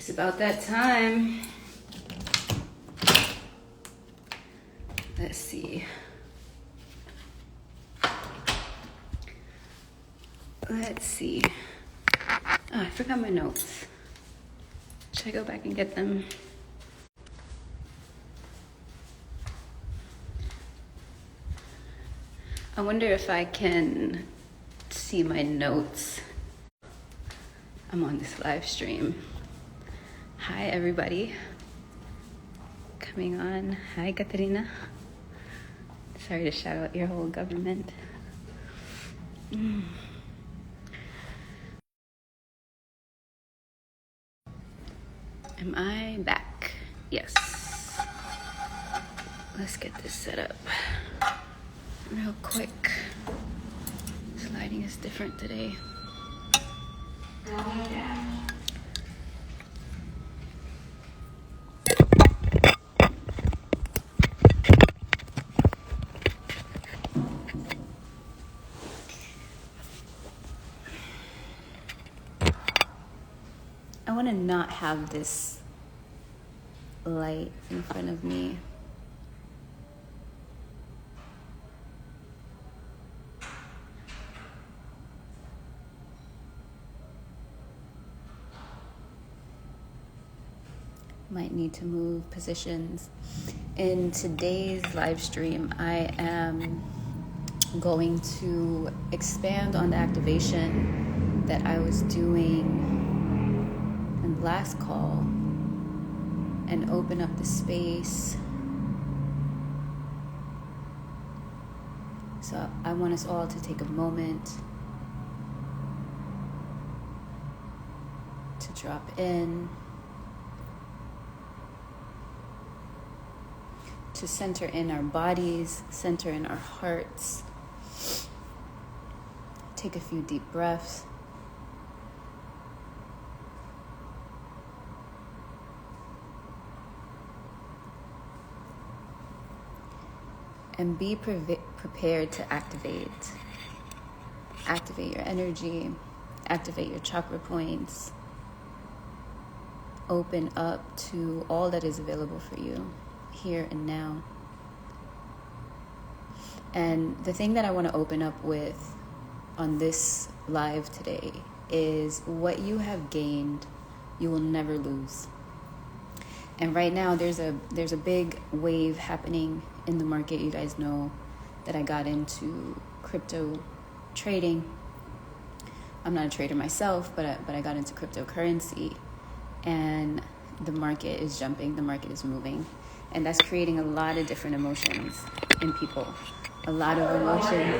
It's about that time. Let's see. Oh, I forgot my notes. Should I go back and get them? I wonder if I can see my notes. I'm on this live stream. Hi, everybody. Coming on. Hi, Katerina. Sorry to shout out your whole government. Am I back? Yes. Let's get this set up real quick. This lighting is different today. I want to not have this light in front of me. Might need to move positions. In today's live stream, I am going to expand on the activation that I was doing in the last call and open up the space. So I want us all to take a moment to drop in, to center in our bodies, center in our hearts. Take a few deep breaths. And be prepared to activate. Activate your energy, activate your chakra points. Open up to all that is available for you here and now. And the thing that I want to open up with on this live today is what you have gained, you will never lose. And right now there's a big wave happening in the market. You guys know that I got into crypto trading. I'm not a trader myself, but I got into cryptocurrency, and the market is jumping, the market is moving, and that's creating a lot of different emotions in people. A lot of emotions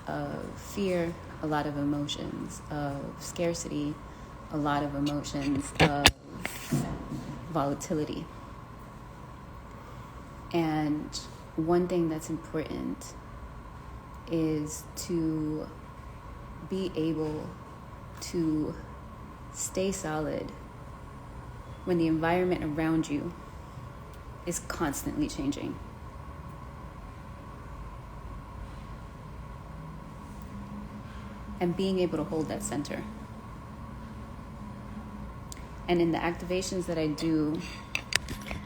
of fear, a lot of emotions of scarcity, a lot of emotions of volatility. And one thing that's important is to be able to stay solid when the environment around you is constantly changing. And being able to hold that center. And in the activations that I do,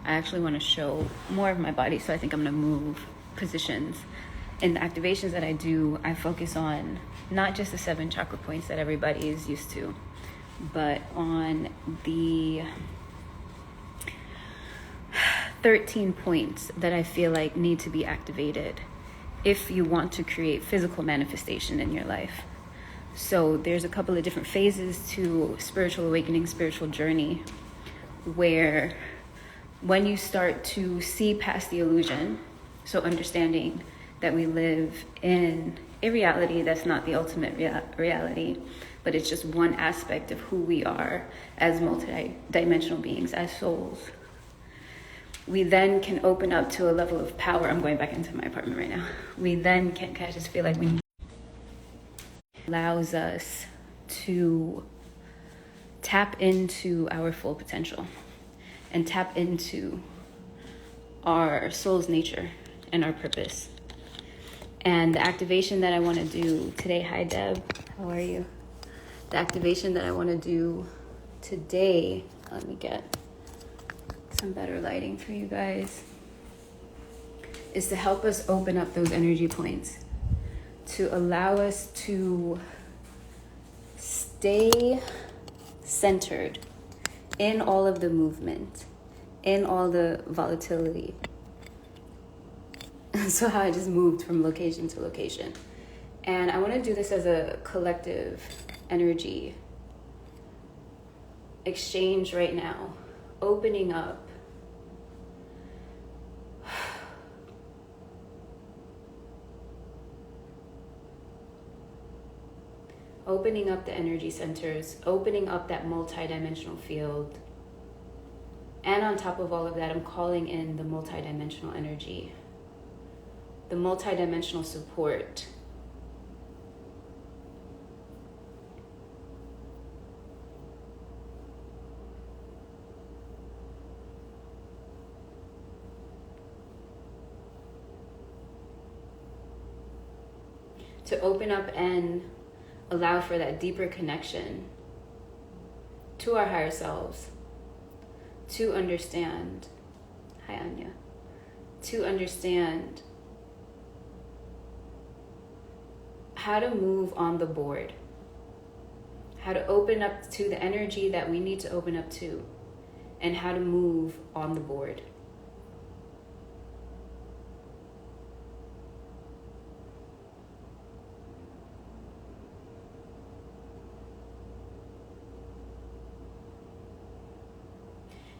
I actually want to show more of my body, so I think I'm going to move positions. In the activations that I do, I focus on not just the 7 chakra points that everybody is used to, but on the 13 points that I feel like need to be activated if you want to create physical manifestation in your life. So there's a couple of different phases to spiritual awakening, spiritual journey, where when you start to see past the illusion, so understanding that we live in a reality that's not the ultimate reality, but it's just one aspect of who we are as multi-dimensional beings, as souls. We then can open up to a level of power. I'm going back into my apartment right now. We then can I just feel like we allows us to tap into our full potential and tap into our soul's nature and our purpose. And the activation that I want to do today, hi Deb, how are you? The activation that I want to do today, let me get some better lighting for you guys, is to help us open up those energy points, to allow us to stay centered in all of the movement, in all the volatility. So how I just moved from location to location. And I want to do this as a collective energy exchange right now, opening up the energy centers, opening up that multidimensional field. And on top of all of that, I'm calling in the multidimensional energy, the multidimensional support. To open up and allow for that deeper connection to our higher selves, to understand, hi Anya, to understand how to move on the board, how to open up to the energy that we need to open up to, and how to move on the board.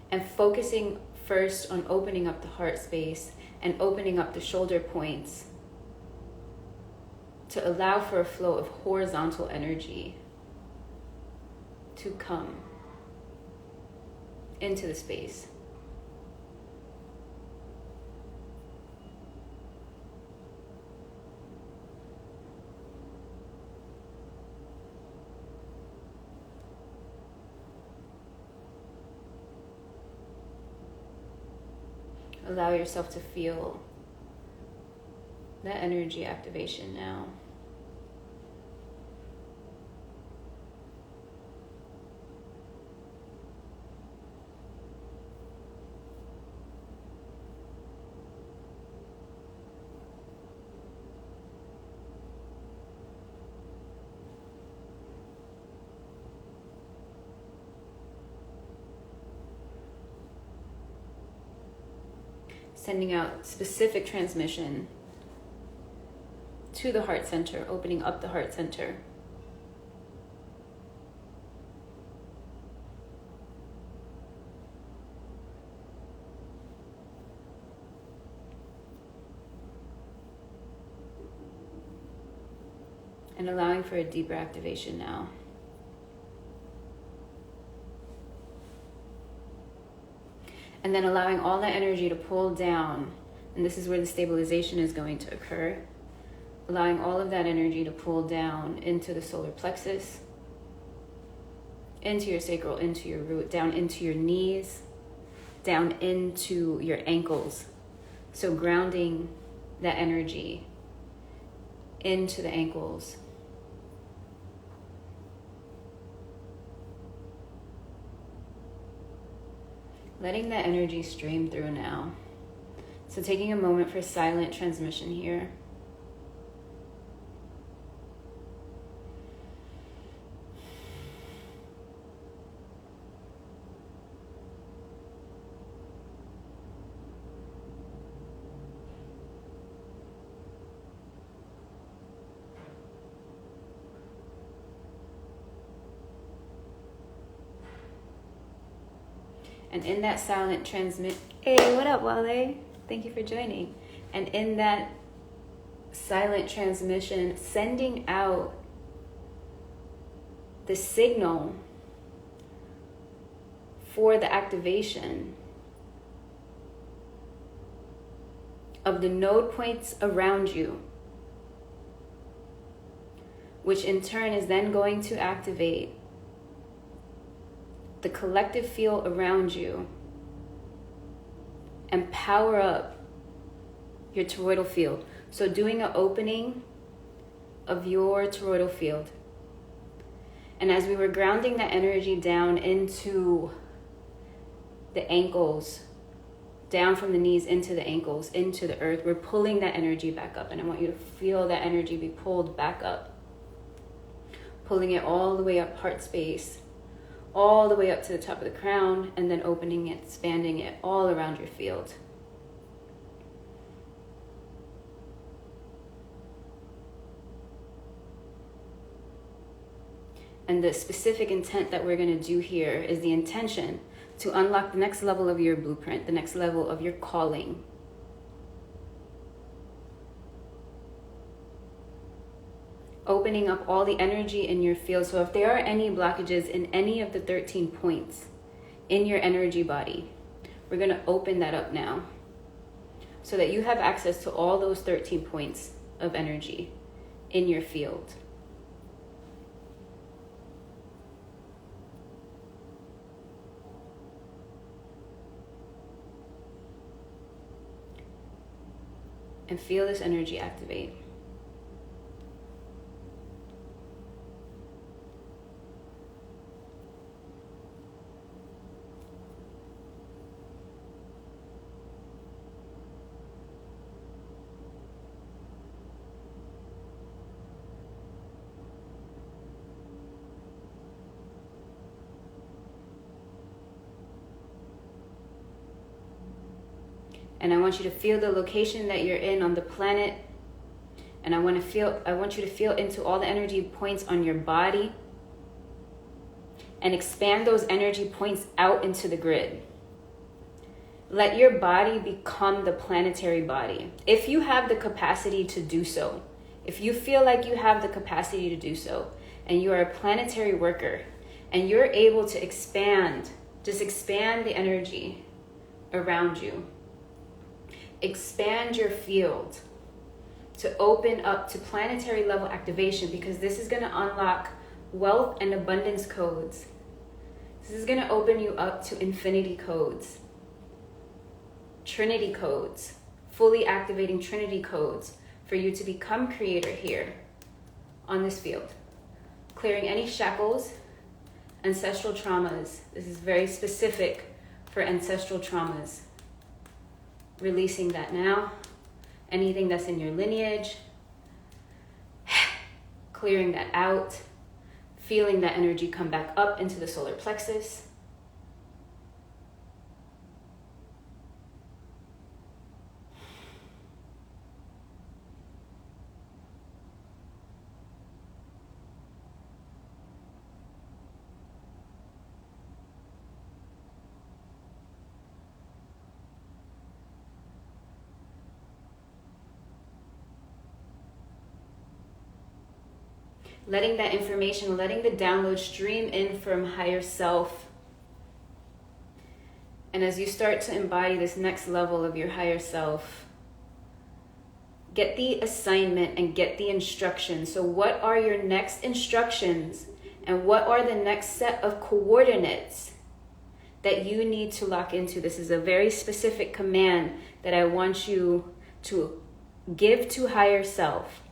And focusing first on opening up the heart space and opening up the shoulder points to allow for a flow of horizontal energy to come into the space. Allow yourself to feel that energy activation now. Sending out specific transmission to the heart center, opening up the heart center. And allowing for a deeper activation now. And then allowing all that energy to pull down, and this is where the stabilization is going to occur. Allowing all of that energy to pull down into the solar plexus, into your sacral, into your root, down into your knees, down into your ankles. So grounding that energy into the ankles. Letting that energy stream through now. So taking a moment for silent transmission here. And in that silent hey, what up, Wale? Thank you for joining. And in that silent transmission, sending out the signal for the activation of the node points around you, which in turn is then going to activate the collective field around you and power up your toroidal field. So doing an opening of your toroidal field And as we were grounding that energy down into the ankles, down from the knees into the ankles, into the earth, we're pulling that energy back up. And I want you to feel that energy be pulled back up. Pulling it all the way up heart space, all the way up to the top of the crown, and then opening it, expanding it all around your field. And the specific intent that we're going to do here is the intention to unlock the next level of your blueprint, the next level of your calling. Opening up all the energy in your field. So if there are any blockages in any of the 13 points in your energy body, we're going to open that up now so that you have access to all those 13 points of energy in your field. And feel this energy activate. And I want you to feel the location that you're in on the planet. And I want you to feel into all the energy points on your body. And expand those energy points out into the grid. Let your body become the planetary body. If you have the capacity to do so, if you feel like you have the capacity to do so, and you are a planetary worker, and you're able to expand, just expand the energy around you. Expand your field to open up to planetary level activation, because this is going to unlock wealth and abundance codes. This is going to open you up to infinity codes, trinity codes, fully activating trinity codes for you to become creator here on this field. Clearing any shackles, ancestral traumas. This is very specific for ancestral traumas. Releasing that now. Anything that's in your lineage, clearing that out. Feeling that energy come back up into the solar plexus. Letting that information, letting the download stream in from higher self. And as you start to embody this next level of your higher self, get the assignment and get the instructions. So what are your next instructions? And what are the next set of coordinates that you need to lock into? This is a very specific command that I want you to give to higher self.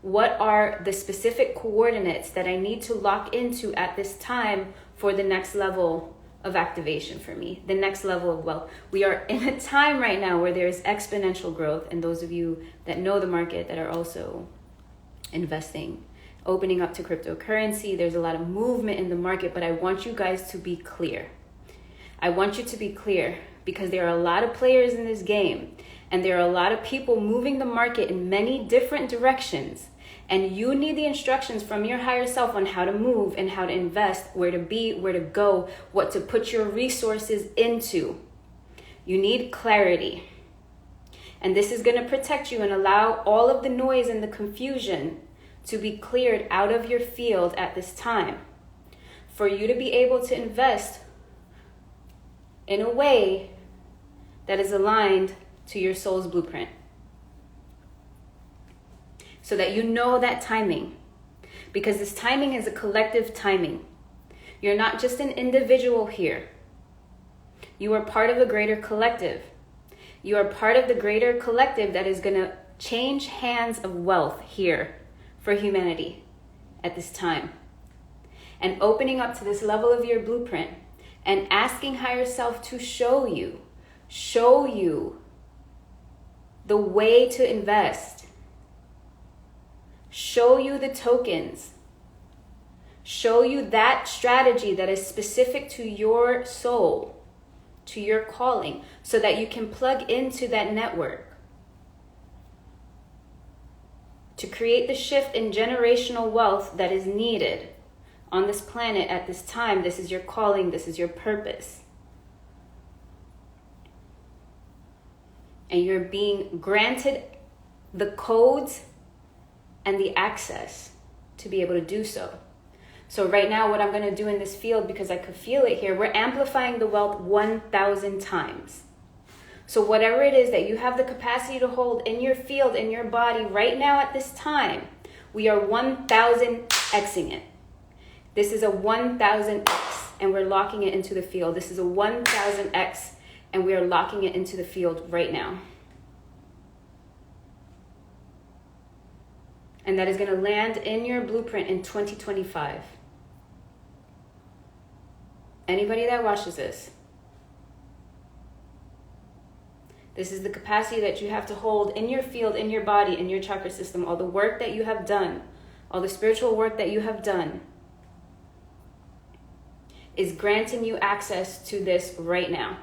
What are the specific coordinates that I need to lock into at this time for the next level of activation for me, the next level of wealth? We are in a time right now where there is exponential growth. And those of you that know the market that are also investing, opening up to cryptocurrency, there's a lot of movement in the market, but I want you guys to be clear. I want you to be clear because there are a lot of players in this game and there are a lot of people moving the market in many different directions. And you need the instructions from your higher self on how to move and how to invest, where to be, where to go, what to put your resources into. You need clarity. And this is going to protect you and allow all of the noise and the confusion to be cleared out of your field at this time. For you to be able to invest in a way that is aligned to your soul's blueprint. So that you know that timing. Because this timing is a collective timing. You're not just an individual here. You are part of a greater collective. You are part of the greater collective that is going to change hands of wealth here for humanity at this time. and opening up to this level of your blueprint and asking higher self to show you the way to invest, show you the tokens, show you that strategy that is specific to your soul, to your calling, so that you can plug into that network to create the shift in generational wealth that is needed on this planet at this time. This is your calling. This is your purpose. And you're being granted the codes and the access to be able to do so. So right now, what I'm going to do in this field, because I could feel it here, we're amplifying the wealth 1,000 times. So whatever it is that you have the capacity to hold in your field, in your body right now at this time, we are 1,000xing it. This is a 1,000x, and we're locking it into the field. This is a 1,000x, and we are locking it into the field right now. And that is going to land in your blueprint in 2025. Anybody that watches this, this is the capacity that you have to hold in your field, in your body, in your chakra system, all the work that you have done, all the spiritual work that you have done is granting you access to this right now.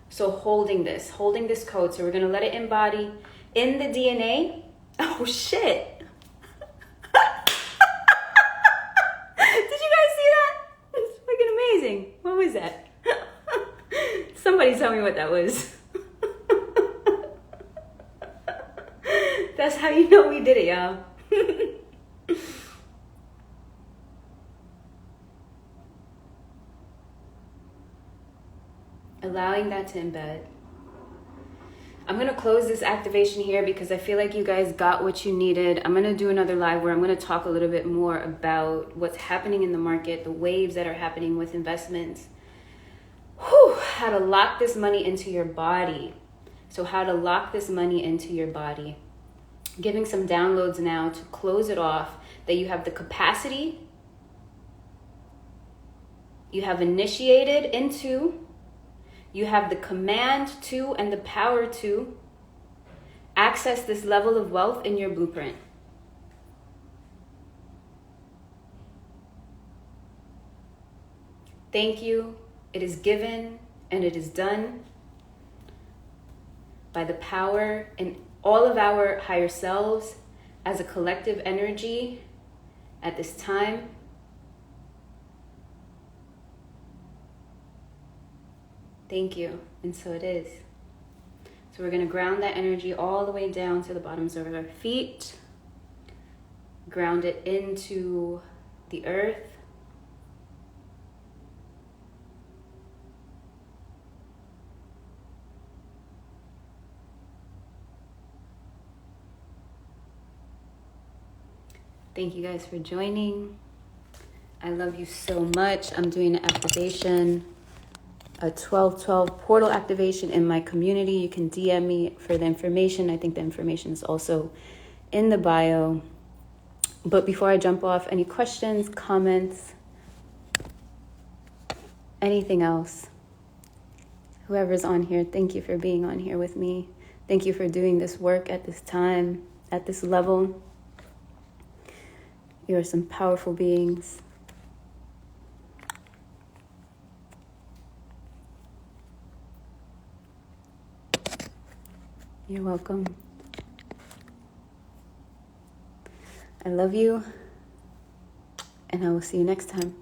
So holding this code. So we're going to let it embody in the DNA. Oh, shit. Did you guys see that? It's fucking amazing. What was that? Somebody tell me what that was. That's how you know we did it, y'all. Allowing that to embed. I'm going to close this activation here because I feel like you guys got what you needed. I'm going to do another live where I'm going to talk a little bit more about what's happening in the market, the waves that are happening with investments. How to lock this money into your body. So how to lock this money into your body. Giving some downloads now to close it off, that you have the capacity, you have initiated into, you have the command to and the power to access this level of wealth in your blueprint. Thank you. It is given and it is done by the power in all of our higher selves as a collective energy at this time. Thank you. And so it is. So we're going to ground that energy all the way down to the bottoms of our feet. Ground it into the earth. Thank you guys for joining. I love you so much. I'm doing an activation, a 12/12 portal activation in my community. You can DM me for the information. I think the information is also in the bio. But before I jump off, any questions, comments, anything else? Whoever's on here, thank you for being on here with me. Thank you for doing this work at this time, at this level. You are some powerful beings. You're welcome. I love you, and I will see you next time.